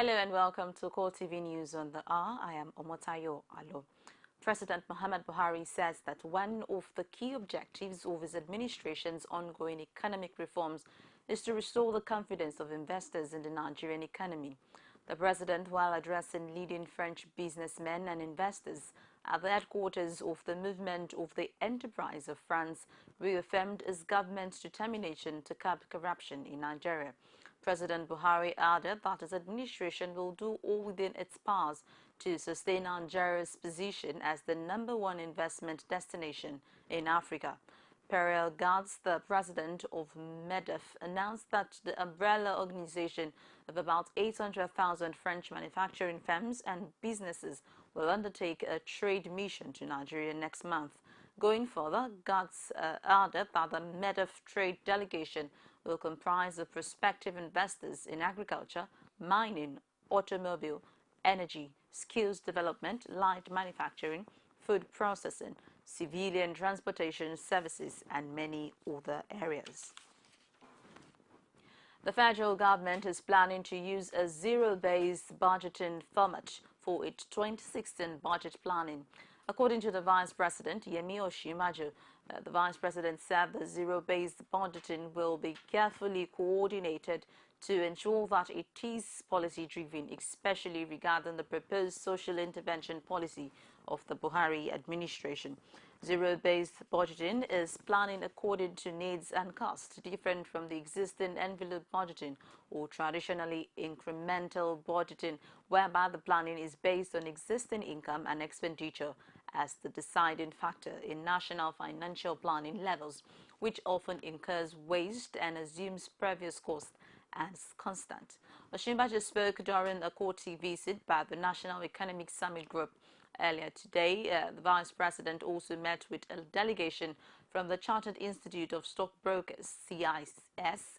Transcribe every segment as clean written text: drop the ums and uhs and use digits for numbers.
Hello and welcome to CoreTV News on the hour. I am Omotayo Alo. President Muhammad Buhari says that one of the key objectives of his administration's ongoing economic reforms is to restore the confidence of investors in the Nigerian economy. The president, while addressing leading French businessmen and investors at the headquarters of the Movement of the Enterprise of France, reaffirmed his government's determination to curb corruption in Nigeria. President Buhari added that his administration will do all within its powers to sustain Nigeria's position as the #1 investment destination in Africa. Perel Guards, the president of MEDEF, announced that the umbrella organization of about 800,000 French manufacturing firms and businesses will undertake a trade mission to Nigeria next month. Going further, Guards added that the MEDEF trade delegation will comprise of prospective investors in agriculture, mining, automobile, energy, skills development, light manufacturing, food processing, civilian transportation services, and many other areas. The federal government is planning to use a zero-based budgeting format for its 2016 budget planning. According to the Vice President, Yemi Osinbajo, the Vice President said the zero-based budgeting will be carefully coordinated to ensure that it is policy-driven, especially regarding the proposed social intervention policy of the Buhari administration. Zero-based budgeting is planning according to needs and costs, different from the existing envelope budgeting or traditionally incremental budgeting, whereby the planning is based on existing income and expenditure as the deciding factor in national financial planning levels, which often incurs waste and assumes previous costs as constant. Osinbajo spoke during a CoreTV visit by the National Economic Summit Group earlier today. The Vice President also met with a delegation from the Chartered Institute of Stockbrokers, CIS,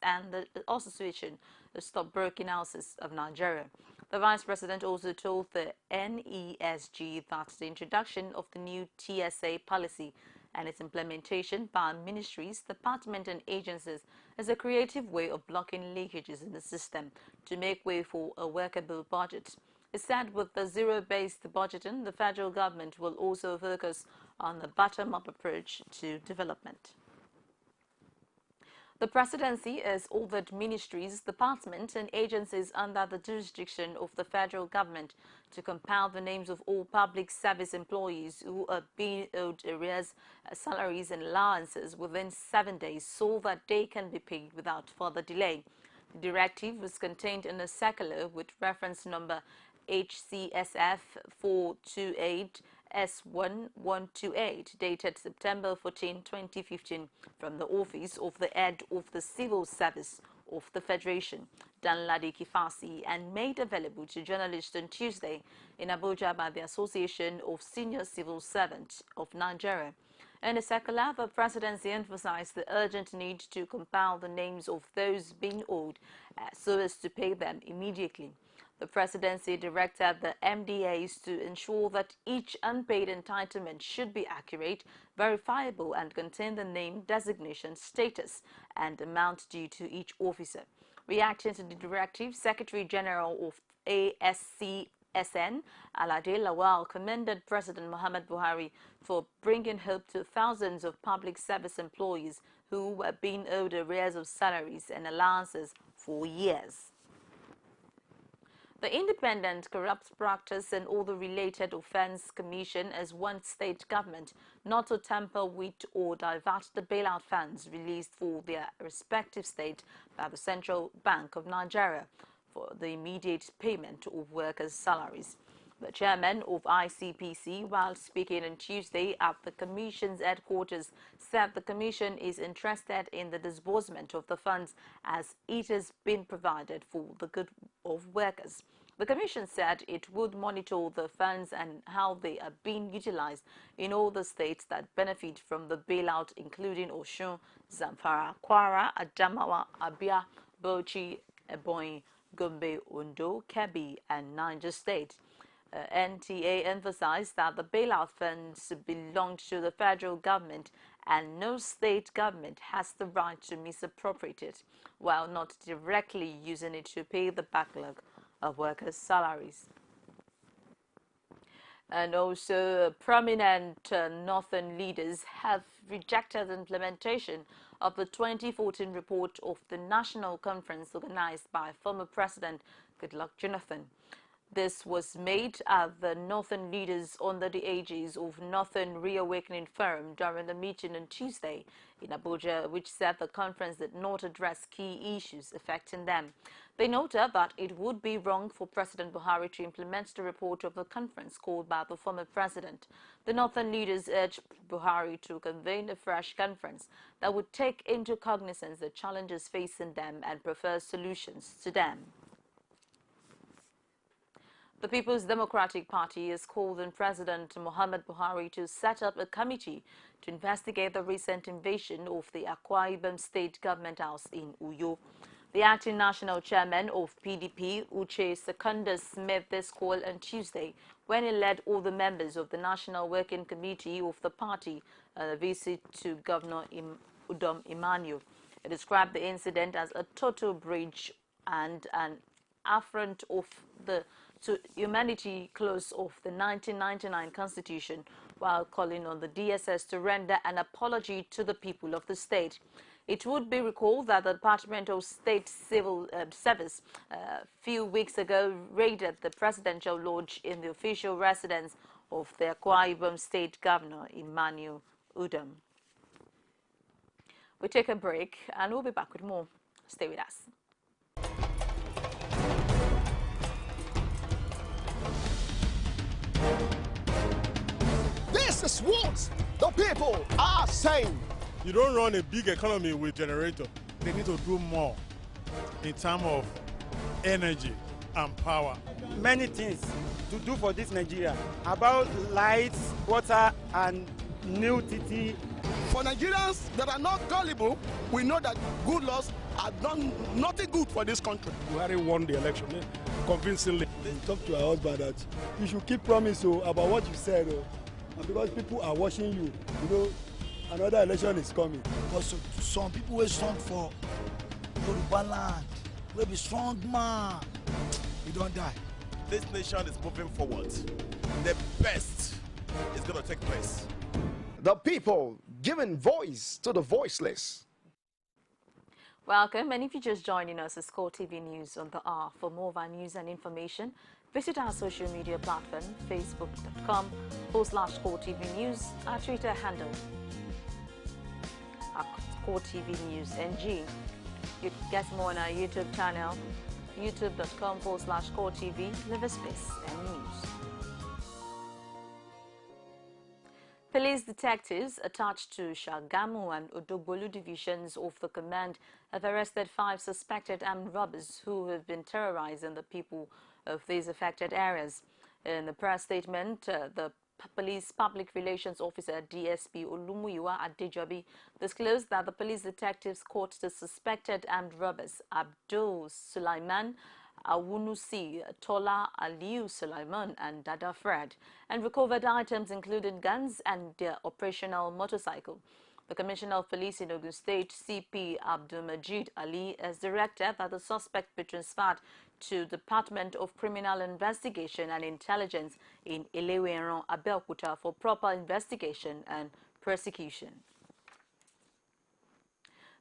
and the Association of Stockbroking Houses of Nigeria. The Vice President also told the NESG that the introduction of the new TSA policy and its implementation by ministries, departments, and agencies is a creative way of blocking leakages in the system to make way for a workable budget. He said with the zero-based budgeting, the federal government will also focus on the bottom-up approach to development. The presidency has ordered ministries, departments, and agencies under the jurisdiction of the federal government to compile the names of all public service employees who are being owed arrears, salaries, and allowances within 7 days so that they can be paid without further delay. The directive was contained in a circular with reference number HCSF 428 S1128 dated September 14, 2015 from the office of the head of the Civil Service of the Federation, Danladi Kifasi, and made available to journalists on Tuesday in Abuja by the Association of Senior Civil Servants of Nigeria. In the circular, the presidency emphasized the urgent need to compile the names of those being owed so as to pay them immediately. The presidency directed the MDAs to ensure that each unpaid entitlement should be accurate, verifiable, and contain the name, designation, status, and amount due to each officer. Reacting to the directive, Secretary General of ASCSN, Alade Lawal, commended President Muhammad Buhari for bringing hope to thousands of public service employees who were being owed arrears of salaries and allowances for years. The Independent Corrupt Practice and Other Related Offence Commission has warned state government not to tamper with or divert the bailout funds released for their respective state by the Central Bank of Nigeria for the immediate payment of workers' salaries. The chairman of ICPC, while speaking on Tuesday at the Commission's headquarters, said the Commission is interested in the disbursement of the funds as it has been provided for the good of workers. The Commission said it would monitor the funds and how they are being utilized in all the states that benefit from the bailout, including Osun, Zamfara, Kwara, Adamawa, Abia, Bauchi, Ebonyi, Gombe, Ondo, Kebbi, and Niger State. NTA emphasized that the bailout funds belong to the federal government and no state government has the right to misappropriate it while not directly using it to pay the backlog of workers' salaries. And also, prominent northern leaders have rejected the implementation of the 2014 report of the National Conference organized by former President Goodluck Jonathan. This was made at the Northern leaders under the aegis of Northern Reawakening Forum during the meeting on Tuesday in Abuja, which said the conference did not address key issues affecting them. They noted that it would be wrong for President Buhari to implement the report of the conference called by the former president. The Northern leaders urged Buhari to convene a fresh conference that would take into cognizance the challenges facing them and prefer solutions to them. The People's Democratic Party has called on President Muhammad Buhari to set up a committee to investigate the recent invasion of the Akwa Ibom State Government House in Uyo. The acting national chairman of PDP, Uche Secondus, made this call on Tuesday when he led all the members of the National Working Committee of the party on a visit to Governor Udom Emmanuel. He described the incident as a total breach and an affront to humanity clause of the 1999 Constitution, while calling on the DSS to render an apology to the people of the state. It would be recalled that the Department of State Civil Service a few weeks ago raided the presidential lodge in the official residence of the Akwa Ibom State Governor Emmanuel Udom. We take a break and we'll be back with more. Stay with us. This is what the people are saying. You don't run a big economy with generator. They need to do more in terms of energy and power. Many things to do for this Nigeria about lights, water, and new TT. For Nigerians that are not gullible, we know that good laws have done nothing good for this country. Buhari won the election convincingly. Talk to her husband that you should keep promise about what you said, and because people are watching you, you know, another election is coming. Because some people will strong for Yoruba land, will be strong man, we don't die. This nation is moving forward. The best is going to take place. The people giving voice to the voiceless. Welcome, and if you're just joining us, it's CoreTV News on the hour. For more of our news and information, visit our social media platform, facebook.com/CoreTV News, our Twitter handle, CoreTV News NG. You can get more on our YouTube channel, youtube.com/CoreTV, Live a Space and News. Police detectives attached to Shagamu and Odogbolu divisions of the command have arrested 5 suspected armed robbers who have been terrorizing the people of these affected areas. In the press statement, the police public relations officer DSP Olumuyiwa Adejobi disclosed that the police detectives caught the suspected armed robbers Abdul Sulaiman Awunusi, Tola Aliu Sulaiman and Dada Fred, and recovered items including guns and their operational motorcycle. The Commissioner of Police in Ogun State, CP Abdul Majid Ali, has directed that the suspect be transferred to Department of Criminal Investigation and Intelligence in Ilewe-Eran, Abeokuta for proper investigation and prosecution.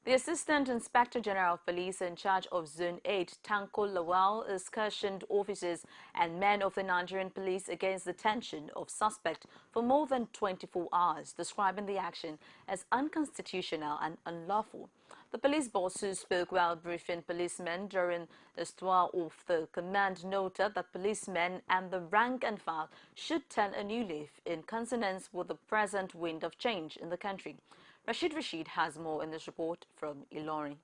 The Assistant Inspector General of Police in charge of Zone 8, Tanko Lawal, has cautioned officers and men of the Nigerian police against the detention of suspects for more than 24 hours, describing the action as unconstitutional and unlawful. The police boss, who spoke while briefing policemen during the tour of the command, noted that policemen and the rank and file should turn a new leaf in consonance with the present wind of change in the country. Rashid has more in this report from Ilorin.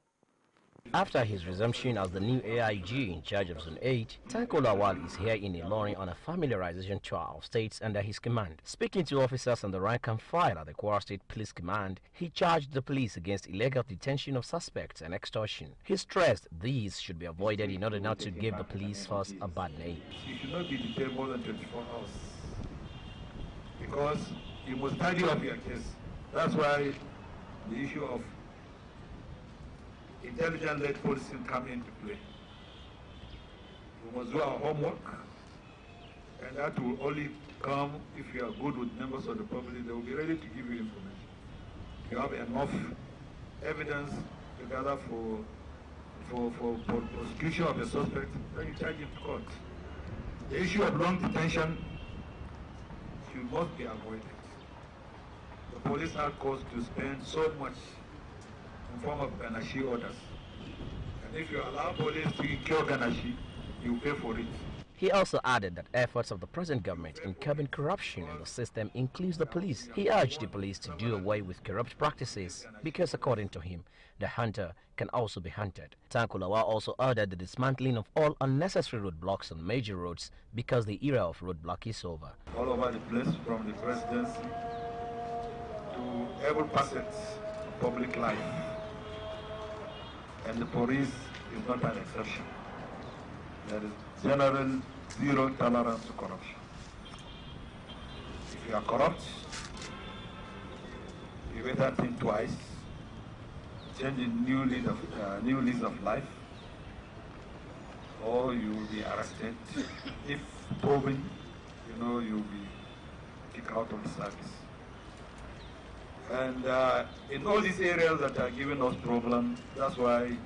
After his resumption as the new AIG in charge of Zone 8, Tanko Lawal is here in Ilorin on a familiarization tour of states under his command. Speaking to officers on the rank and file at the Kwara State Police Command, he charged the police against illegal detention of suspects and extortion. He stressed these should be avoided in order not to give the police force a bad name. You should not be detained more than 24 hours because you must tidy up your case. That's why the issue of intelligence-led policing come into play. We must do our homework, and that will only come if you are good with members of the public. They will be ready to give you information. You have enough evidence to gather for prosecution of the suspect, then you charge him to court. The issue of long detention must be avoided. The police are caused to spend so much in form of ganache orders. And if you allow police to incur ganache, you pay for it. He also added that efforts of the present government in curbing corruption in the system includes the police. He urged the police to do away with corrupt practices because, according to him, the hunter can also be hunted. Tanko Lawal also ordered the dismantling of all unnecessary roadblocks on major roads because the era of roadblock is over. All over the place, from the presidency to every facet of public life, and the police is not an exception. There is general zero tolerance to corruption. If you are corrupt, you better think twice, change a new lease of life, or you will be arrested. If proven, you'll be kicked out of the service. And in all these areas that are giving us problems, that's why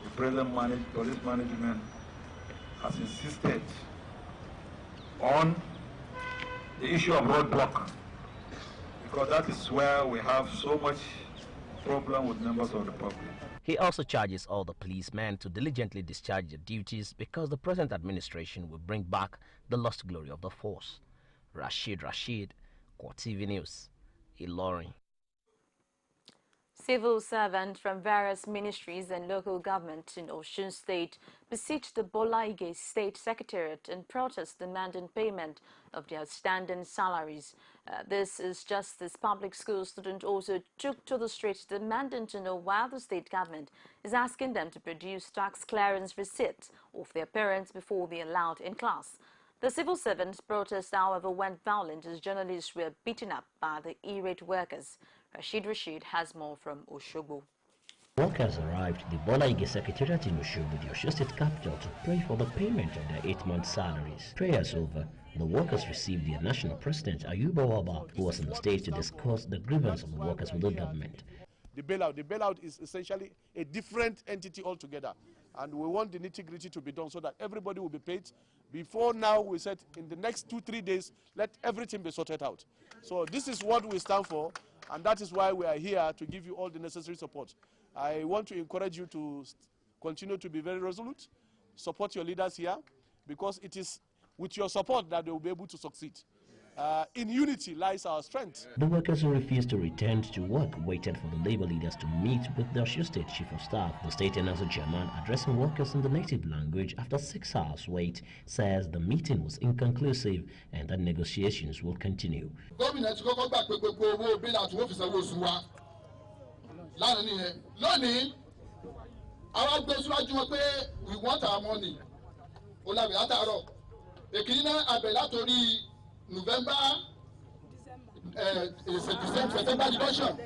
the present police management has insisted on the issue of roadblock, because that is where we have so much problem with members of the public. He also charges all the policemen to diligently discharge their duties because the present administration will bring back the lost glory of the force. Rashid, CoreTV News, Ilorin. Civil servants from various ministries and local government in Osun State besieged the Bolaige State Secretariat in protest demanding payment of their outstanding salaries. This is just as public school students also took to the streets demanding to know why the state government is asking them to produce tax clearance receipts of their parents before they are allowed in class. The civil servants' protest, however, went violent as journalists were beaten up by the irate workers. Rashid has more from Osogbo. Workers arrived at the Bolaige Secretariat in Osogbo, the Osho State capital, to pray for the payment of their 8-month salaries. Prayers over, the workers received their national president, Ayuba Waba, who was on the stage to discuss the grievance of the workers with the government. The bailout is essentially a different entity altogether. And we want the nitty-gritty to be done so that everybody will be paid. Before now, we said in the next 2-3 days, let everything be sorted out. So this is what we stand for, and that is why we are here to give you all the necessary support. I want to encourage you to continue to be very resolute, support your leaders here, because it is with your support that they will be able to succeed. In unity lies our strength. The workers who refused to return to work waited for the labor leaders to meet with the Osho State Chief of Staff. The state NASO chairman, addressing workers in the native language after 6 hours wait, says the meeting was inconclusive and that negotiations will continue. We want our money. November, December deduction,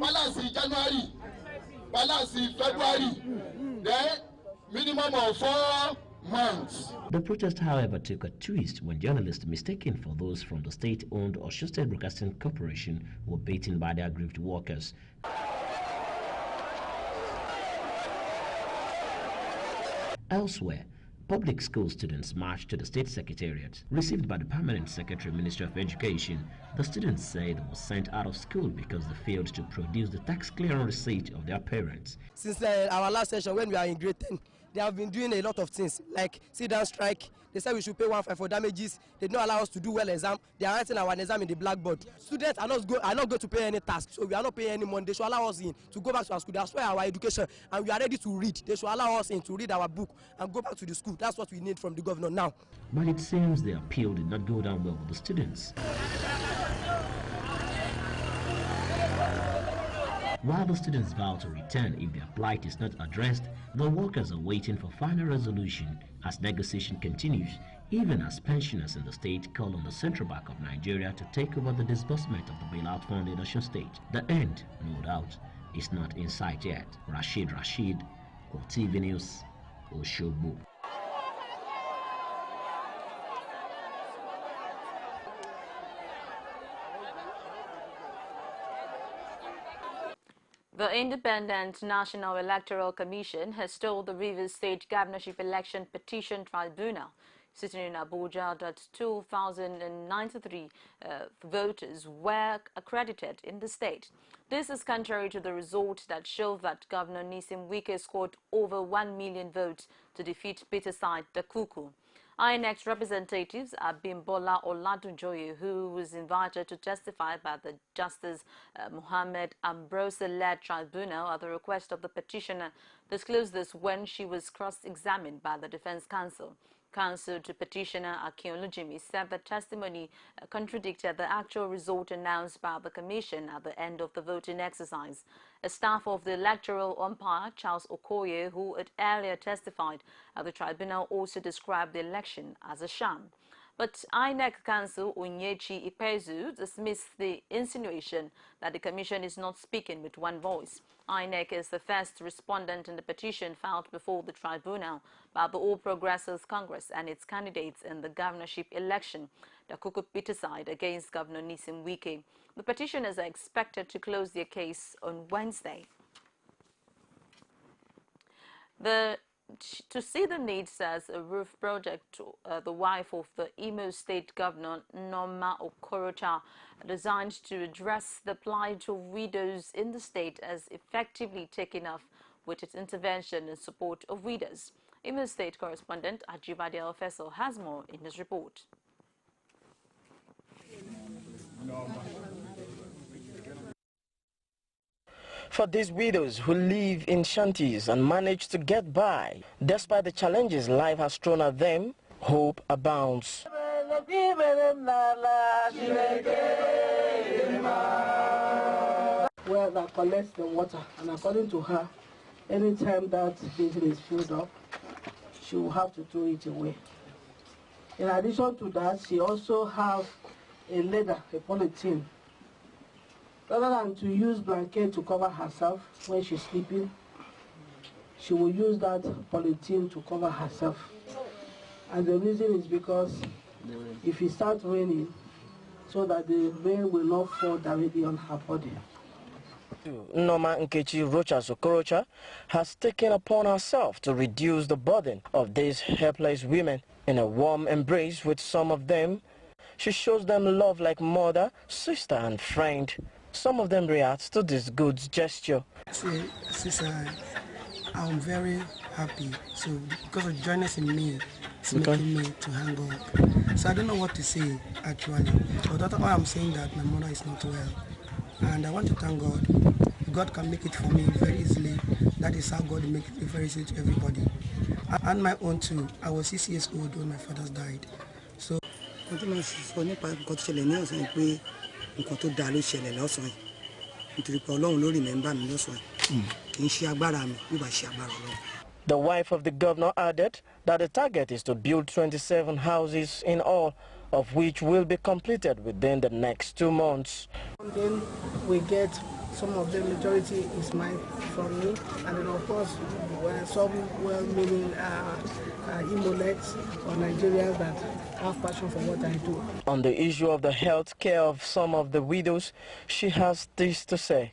balance January, balance February, then minimum of 4 months. The protest, however, took a twist when journalists mistaken for those from the state-owned Osho State Broadcasting Corporation were beaten by the aggrieved workers. Elsewhere, public school students marched to the state secretariat. Received by the permanent secretary, Ministry of Education, the students said they were sent out of school because they failed to produce the tax clearance receipt of their parents. Since our last session, when we are in grade 10, they have been doing a lot of things, like sit-down strike. They said we should pay 1.5 for damages. They don't allow us to do well exam. They are writing our exam in the blackboard. Students are not going to pay any tax, so we are not paying any money. They should allow us in to go back to our school. That's why our education, and we are ready to read. They should allow us in to read our book and go back to the school. That's what we need from the governor now. But it seems the appeal did not go down well with the students. While the students vow to return if their plight is not addressed, the workers are waiting for final resolution as negotiation continues, even as pensioners in the state call on the Central Bank of Nigeria to take over the disbursement of the bailout fund in Osun State. The end, no doubt, is not in sight yet. Rashid, CoreTV News, Oshogbo. The Independent National Electoral Commission has told the Rivers State Governorship Election Petition Tribunal sitting in Abuja that 2,093 voters were accredited in the state. This is contrary to the results that show that Governor Nyesom Wike scored over 1 million votes to defeat Peterside Dakuku. INEC's representatives are Bimbola Oladunjoye, who was invited to testify by the Justice Mohammed Ambrose-led tribunal at the request of the petitioner, disclosed this when she was cross-examined by the Defense Counsel. Counsel to petitioner Akiolujimi said the testimony contradicted the actual result announced by the Commission at the end of the voting exercise. A staff of the electoral umpire, Charles Okoye, who had earlier testified at the tribunal, also described the election as a sham. But INEC counsel Onyechi Ipezu dismissed the insinuation that the Commission is not speaking with one voice. INEC is the first respondent in the petition filed before the tribunal by the All Progressives Congress and its candidates in the governorship election, the Dakuku Peterside against Governor Nyesom Wike. The petitioners are expected to close their case on Wednesday. To see the need, says a roof project, the wife of the Imo State Governor Norma Okorocha, designed to address the plight of widows in the state, has effectively taken off with its intervention in support of widows. Imo State correspondent Ajibade Alfeso has more in his report. For these widows who live in shanties and manage to get by, despite the challenges life has thrown at them, hope abounds. Well, that collects the water, and according to her, anytime that basin is filled up, she will have to throw it away. In addition to that, she also has a leather, a polythene. Rather than to use blanket to cover herself when she's sleeping, she will use that polythene to cover herself. And the reason is because if it starts raining, so that the rain will not fall directly on her body. Norma Nkechi Rochas Okorocha has taken upon herself to reduce the burden of these helpless women. In a warm embrace with some of them, she shows them love like mother, sister and friend. Some of them react to this good gesture. Sister, I'm very happy. So because of joyness in me, it's making me to hang up. So I don't know what to say actually. But all I'm saying that my mother is not well. And I want to thank God. God can make it for me very easily. That is how God makes it very easy to everybody. And my own too. I was 6 years old when my father died. So the wife of the governor added that the target is to build 27 houses in all, of which will be completed within the next 2 months. And then we get some of the majority is mine from me, and then of course some well-meaning Imolets or Nigerians that have passion for what I do. On the issue of the health care of some of the widows, she has this to say.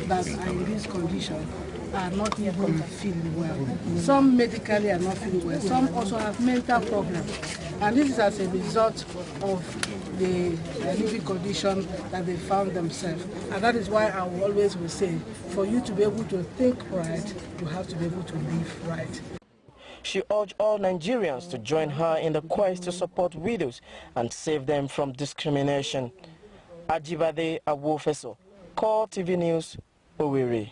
That are in this condition are not able to feel well. Some medically are not feeling well. Some also have mental problems. And this is as a result of the living condition that they found themselves. And that is why I always will say, for you to be able to think right, you have to be able to live right. She urged all Nigerians to join her in the quest to support widows and save them from discrimination. Ajibade Awofeso, CoreTV News, Owerri.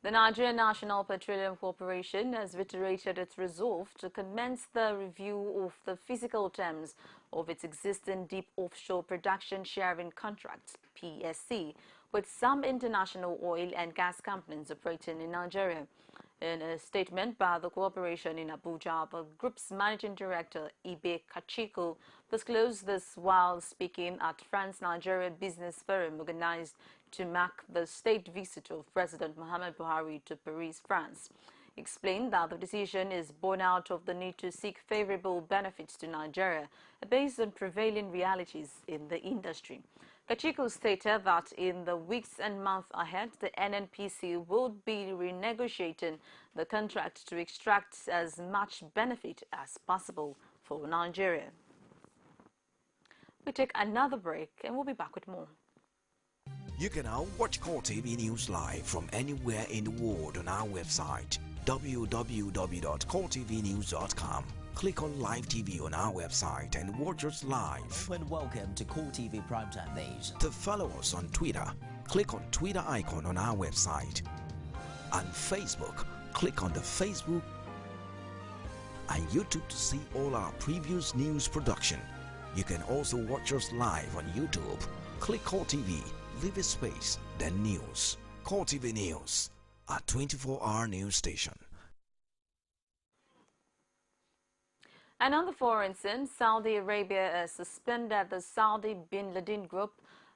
The Nigerian National Petroleum Corporation has reiterated its resolve to commence the review of the physical terms of its existing deep offshore production sharing contracts, PSC, with some international oil and gas companies operating in Nigeria. In a statement by the corporation in Abuja, the group's managing director, Ibe Kachiko, disclosed this while speaking at France-Nigeria Business Forum organized to mark the state visit of President Muhammad Buhari to Paris, France. He explained that the decision is born out of the need to seek favorable benefits to Nigeria based on prevailing realities in the industry. Kachiko stated that in the weeks and months ahead, the NNPC will be renegotiating the contract to extract as much benefit as possible for Nigeria. We take another break and we'll be back with more. You can now watch CoreTV News live from anywhere in the world on our website www.coretvnews.com. Click on Live TV on our website and watch us live. And welcome to CoreTV Primetime News. To follow us on Twitter, click on Twitter icon on our website. On Facebook, click on the Facebook and YouTube to see all our previous news production. You can also watch us live on YouTube. Click CoreTV, leave a space, then News. CoreTV News, a 24-hour news station. And on the foreign scene, Saudi Arabia has suspended the Saudi bin Laden Group,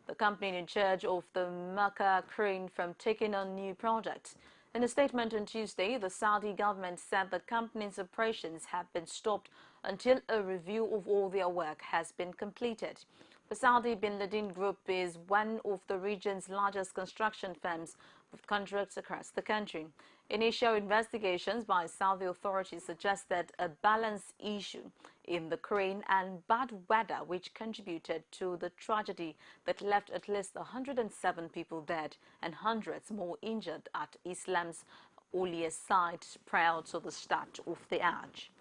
the company in charge of the Mecca crane, from taking on new projects. In a statement on Tuesday, the Saudi government said the company's operations have been stopped until a review of all their work has been completed. The Saudi bin Laden Group is one of the region's largest construction firms with contracts across the country. Initial investigations by Saudi authorities suggested a balance issue in the crane and bad weather, which contributed to the tragedy that left at least 107 people dead and hundreds more injured at Islam's holiest site prior to the start of the Hajj.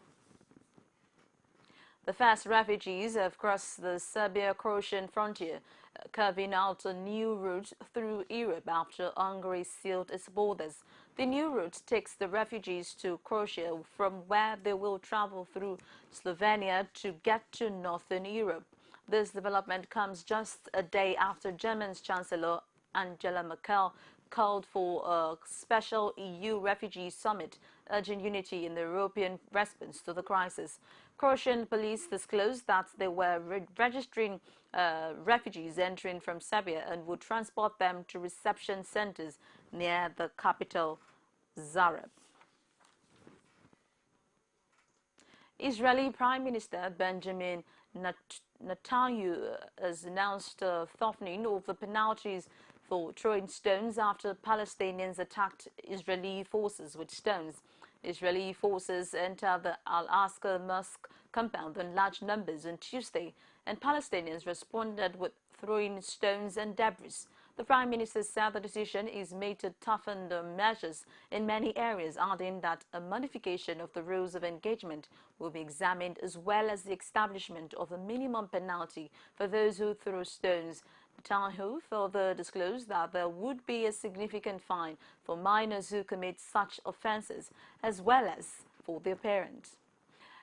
The first refugees have crossed the Serbia-Croatian frontier, carving out a new route through Europe after Hungary sealed its borders. The new route takes the refugees to Croatia, from where they will travel through Slovenia to get to northern Europe. This development comes just a day after Germany's Chancellor Angela Merkel called for a special EU refugee summit, urging unity in the European response to the crisis. Croatian police disclosed that they were registering refugees entering from Serbia and would transport them to reception centers near the capital, Zagreb. Israeli Prime Minister Benjamin Netanyahu has announced a softening of the penalties for throwing stones after Palestinians attacked Israeli forces with stones. Israeli forces entered the Al-Aqsa Mosque compound in large numbers on Tuesday, and Palestinians responded with throwing stones and debris. The Prime Minister said the decision is made to toughen the measures in many areas, adding that a modification of the rules of engagement will be examined, as well as the establishment of a minimum penalty for those who throw stones. Netanyahu further disclosed that there would be a significant fine for minors who commit such offences, as well as for their parents.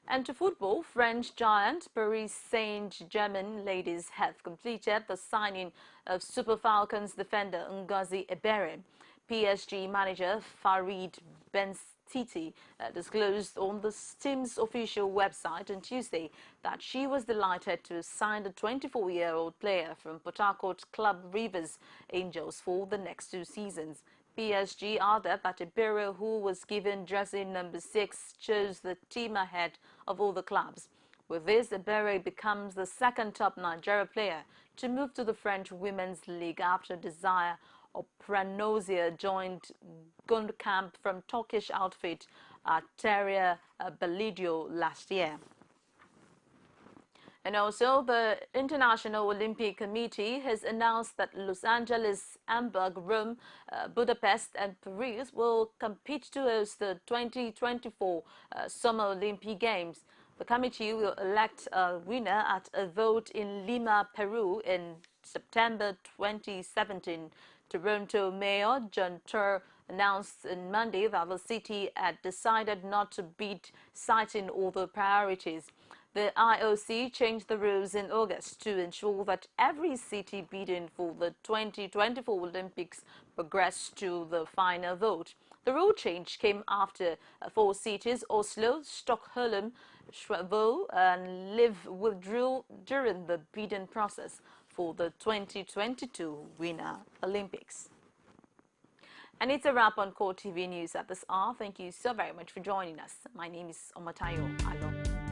And to football, French giant Paris Saint-Germain ladies have completed the signing of Super Falcons defender Ngozi Ebere. PSG manager Farid Benziti disclosed on the team's official website on Tuesday that she was delighted to sign the 24-year-old player from Port Harcourt club Rivers Angels for the next 2 seasons. PSG added that Ebere, who was given jersey number 6, chose the team ahead of all the clubs. With this, Ebere becomes the second top Nigeria player to move to the French Women's League after Desire Opranosia joined Gundkamp from Turkish outfit Terria Bellidio last year. And also, the International Olympic Committee has announced that Los Angeles, Hamburg, Rome, Budapest and Paris will compete to host the 2024 Summer Olympic Games. The committee will elect a winner at a vote in Lima, Peru in September 2017. Toronto Mayor John Turr announced on Monday that the city had decided not to bid, citing all the priorities. The IOC changed the rules in August to ensure that every city bidding for the 2024 Olympics progressed to the final vote. The rule change came after 4 cities, Oslo, Stockholm, Schwabo and Lviv, withdrew during the bidding process. for the 2022 Winter Olympics. And it's a wrap on CoreTV News at this hour. Thank you so very much for joining us. My name is Omatayo Alo.